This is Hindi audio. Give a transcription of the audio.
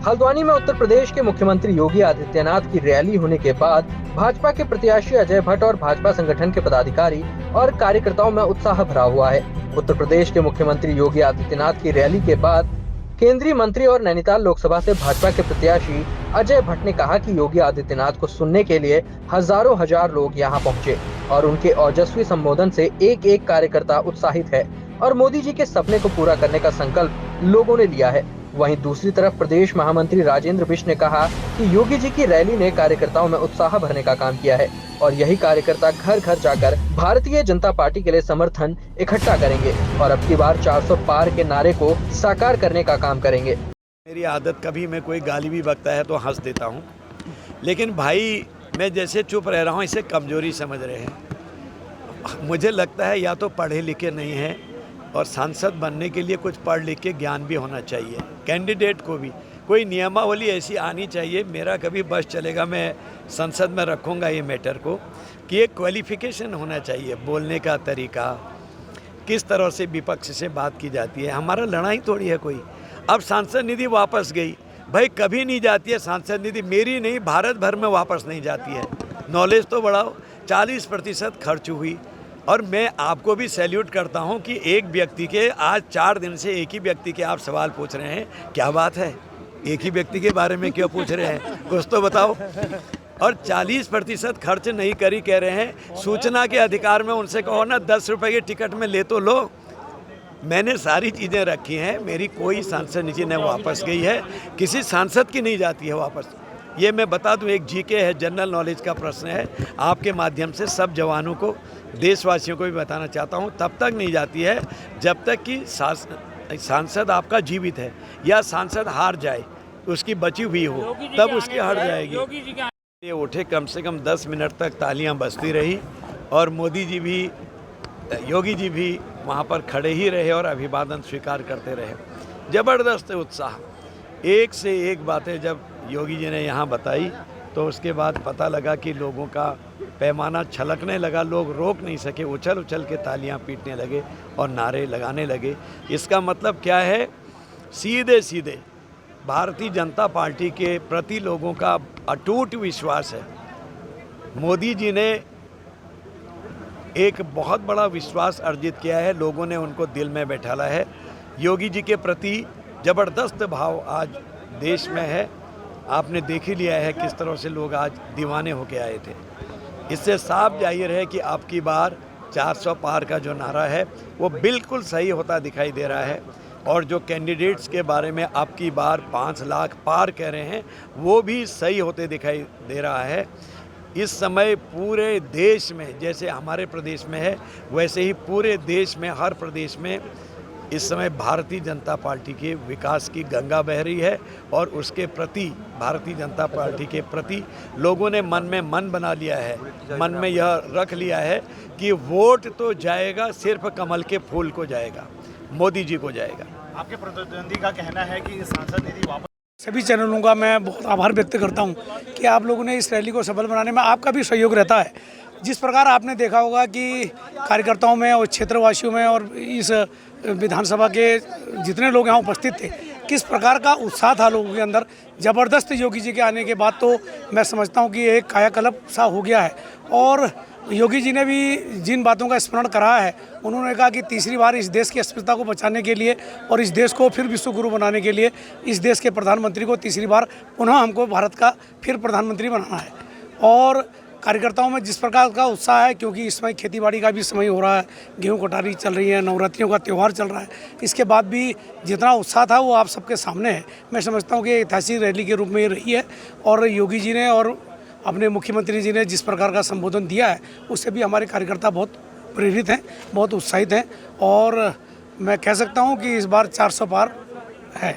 हल्द्वानी में उत्तर प्रदेश के मुख्यमंत्री योगी आदित्यनाथ की रैली होने के बाद भाजपा के प्रत्याशी अजय भट्ट और भाजपा संगठन के पदाधिकारी और कार्यकर्ताओं में उत्साह भरा हुआ है। उत्तर प्रदेश के मुख्यमंत्री योगी आदित्यनाथ की रैली के बाद केंद्रीय मंत्री और नैनीताल लोकसभा से भाजपा के प्रत्याशी अजय भट्ट ने कहा कि योगी आदित्यनाथ को सुनने के लिए हजारों हजार लोग यहां पहुंचे और उनके ओजस्वी संबोधन से एक एक कार्यकर्ता उत्साहित है और मोदी जी के सपने को पूरा करने का संकल्प लोगों ने लिया है। वहीं दूसरी तरफ प्रदेश महामंत्री राजेंद्र बिष्ट ने कहा कि योगी जी की रैली ने कार्यकर्ताओं में उत्साह भरने का काम किया है और यही कार्यकर्ता घर घर जाकर भारतीय जनता पार्टी के लिए समर्थन इकट्ठा करेंगे और अब की बार 400 पार के नारे को साकार करने का काम करेंगे। मेरी आदत, कभी मैं कोई गाली भी बकता है तो हंस देता हूँ, लेकिन भाई मैं जैसे चुप रह रहा हूँ इसे कमजोरी समझ रहे हैं। मुझे लगता है या तो पढ़े लिखे नहीं हैं और सांसद बनने के लिए कुछ पढ़ लिख के ज्ञान भी होना चाहिए। कैंडिडेट को भी कोई नियमावली ऐसी आनी चाहिए। मेरा कभी बस चलेगा, मैं संसद में रखूँगा ये मैटर को कि एक क्वालिफिकेशन होना चाहिए, बोलने का तरीका, किस तरह से विपक्ष से बात की जाती है। हमारा लड़ाई थोड़ी है कोई। अब सांसद निधि वापस गई, भाई कभी नहीं जाती है सांसद निधि, मेरी नहीं भारत भर में वापस नहीं जाती है। नॉलेज तो बढ़ाओ। 40% खर्च हुई और मैं आपको भी सैल्यूट करता हूं कि एक व्यक्ति के आज 4 दिन से एक ही व्यक्ति के आप सवाल पूछ रहे हैं। क्या बात है, एक ही व्यक्ति के बारे में क्यों पूछ रहे हैं, कुछ तो बताओ। और 40% खर्च नहीं करी कह रहे हैं। सूचना के अधिकार में उनसे कहो ना 10 रुपए की टिकट में ले तो लो। मैंने सारी चीज़ें रखी हैं, मेरी कोई सांसद निधि न वापस गई है, किसी सांसद की नहीं जाती है वापस। ये मैं बता दूं, एक जीके है, जनरल नॉलेज का प्रश्न है, आपके माध्यम से सब जवानों को, देशवासियों को भी बताना चाहता हूं, तब तक नहीं जाती है जब तक कि सांसद आपका जीवित है या सांसद हार जाए, उसकी बची हुई हो, तब उसकी हट जाएगी। ये उठे, कम से कम 10 मिनट तक तालियां बजती रही और मोदी जी भी, योगी जी भी वहाँ पर खड़े ही रहे और अभिवादन स्वीकार करते रहे। ज़बरदस्त उत्साह, एक से एक बातें जब योगी जी ने यहाँ बताई तो उसके बाद पता लगा कि लोगों का पैमाना छलकने लगा। लोग रोक नहीं सके, उछल उछल के तालियां पीटने लगे और नारे लगाने लगे। इसका मतलब क्या है, सीधे सीधे भारतीय जनता पार्टी के प्रति लोगों का अटूट विश्वास है। मोदी जी ने एक बहुत बड़ा विश्वास अर्जित किया है, लोगों ने उनको दिल में बैठाला है। योगी जी के प्रति ज़बरदस्त भाव आज देश में है। आपने देख ही लिया है किस तरह से लोग आज दीवाने होके आए थे। इससे साफ जाहिर है कि अब की बार 400 पार का जो नारा है वो बिल्कुल सही होता दिखाई दे रहा है और जो कैंडिडेट्स के बारे में अब की बार 5 लाख पार कह रहे हैं वो भी सही होते दिखाई दे रहा है। इस समय पूरे देश में, जैसे हमारे प्रदेश में है वैसे ही पूरे देश में, हर प्रदेश में इस समय भारतीय जनता पार्टी के विकास की गंगा बह रही है और उसके प्रति, भारतीय जनता पार्टी के प्रति लोगों ने मन में मन बना लिया है, मन में यह रख लिया है कि वोट तो जाएगा, सिर्फ कमल के फूल को जाएगा, मोदी जी को जाएगा। आपके प्रतिद्वंदी का कहना है कि सांसद निधि वापस। सभी चैनलों का मैं बहुत आभार व्यक्त करता हूं कि आप लोगों ने इस रैली को सफल बनाने में आपका भी सहयोग रहता है। जिस प्रकार आपने देखा होगा कि कार्यकर्ताओं में और क्षेत्रवासियों में और इस विधानसभा के जितने लोग यहाँ उपस्थित थे, किस प्रकार का उत्साह था लोगों के अंदर। ज़बरदस्त योगी जी के आने के बाद तो मैं समझता हूँ कि एक कायाकल्प सा हो गया है। और योगी जी ने भी जिन बातों का स्मरण कराया है, उन्होंने कहा कि तीसरी बार इस देश की अस्मिता को बचाने के लिए और इस देश को फिर विश्व गुरु बनाने के लिए इस देश के प्रधानमंत्री को तीसरी बार पुनः हमको भारत का फिर प्रधानमंत्री बनाना है। और कार्यकर्ताओं में जिस प्रकार का उत्साह है, क्योंकि इस समय खेतीबाड़ी का भी समय हो रहा है, गेहूं कटारी चल रही है, नवरात्रियों का त्यौहार चल रहा है, इसके बाद भी जितना उत्साह था वो आप सबके सामने है। मैं समझता हूँ कि ऐतिहासिक रैली के रूप में ये रही है और योगी जी ने और अपने मुख्यमंत्री जी ने जिस प्रकार का संबोधन दिया है उससे भी हमारे कार्यकर्ता बहुत प्रेरित हैं, बहुत उत्साहित हैं और मैं कह सकता हूँ कि इस बार 400 पार है।